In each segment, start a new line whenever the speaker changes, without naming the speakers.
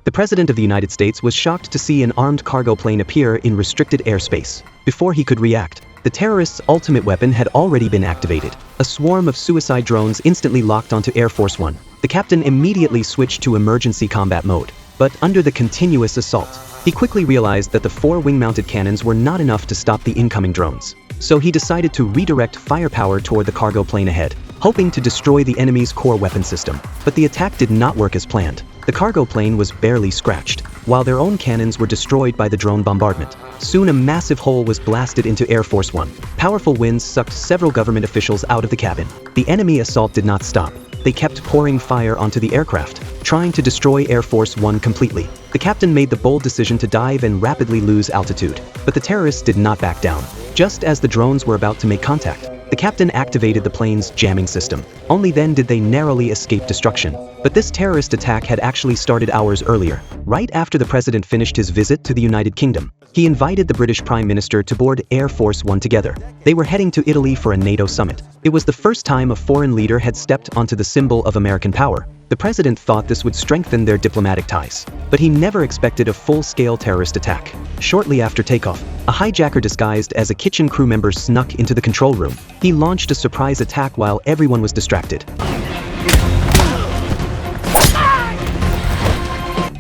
The President of the United States was shocked to see an armed cargo plane appear in restricted airspace. Before he could react, the terrorists' ultimate weapon had already been activated. A swarm of suicide drones instantly locked onto Air Force One. The captain immediately switched to emergency combat mode. But under the continuous assault, he quickly realized that the 4 wing-mounted cannons were not enough to stop the incoming drones. So he decided to redirect firepower toward the cargo plane ahead, hoping to destroy the enemy's core weapon system. But the attack did not work as planned. The cargo plane was barely scratched, while their own cannons were destroyed by the drone bombardment. Soon a massive hole was blasted into Air Force One. Powerful winds sucked several government officials out of the cabin. The enemy assault did not stop. They kept pouring fire onto the aircraft, trying to destroy Air Force One completely. The captain made the bold decision to dive and rapidly lose altitude, but the terrorists did not back down. Just as the drones were about to make contact, the captain activated the plane's jamming system. Only then did they narrowly escape destruction. But this terrorist attack had actually started hours earlier. Right after the president finished his visit to the United Kingdom, he invited the British Prime Minister to board Air Force One together. They were heading to Italy for a NATO summit. It was the first time a foreign leader had stepped onto the symbol of American power. The president thought this would strengthen their diplomatic ties, but he never expected a full-scale terrorist attack. Shortly after takeoff, a hijacker disguised as a kitchen crew member snuck into the control room. He launched a surprise attack while everyone was distracted.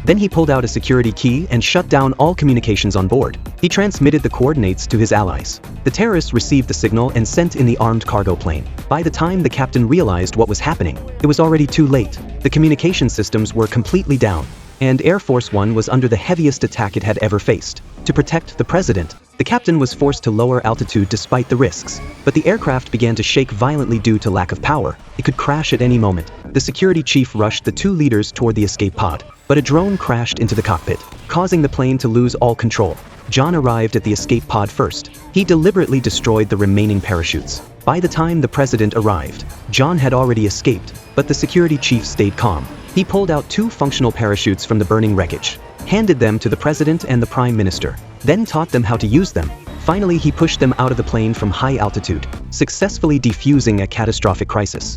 Then he pulled out a security key and shut down all communications on board. He transmitted the coordinates to his allies. The terrorists received the signal and sent in the armed cargo plane. By the time the captain realized what was happening, it was already too late. The communication systems were completely down, and Air Force One was under the heaviest attack it had ever faced. To protect the president, the captain was forced to lower altitude despite the risks. But the aircraft began to shake violently due to lack of power. It could crash at any moment. The security chief rushed the 2 leaders toward the escape pod, but a drone crashed into the cockpit, causing the plane to lose all control. John arrived at the escape pod first. He deliberately destroyed the remaining parachutes. By the time the president arrived, John had already escaped, but the security chief stayed calm. He pulled out 2 functional parachutes from the burning wreckage, handed them to the president and the prime minister, then taught them how to use them. Finally, he pushed them out of the plane from high altitude, successfully defusing a catastrophic crisis.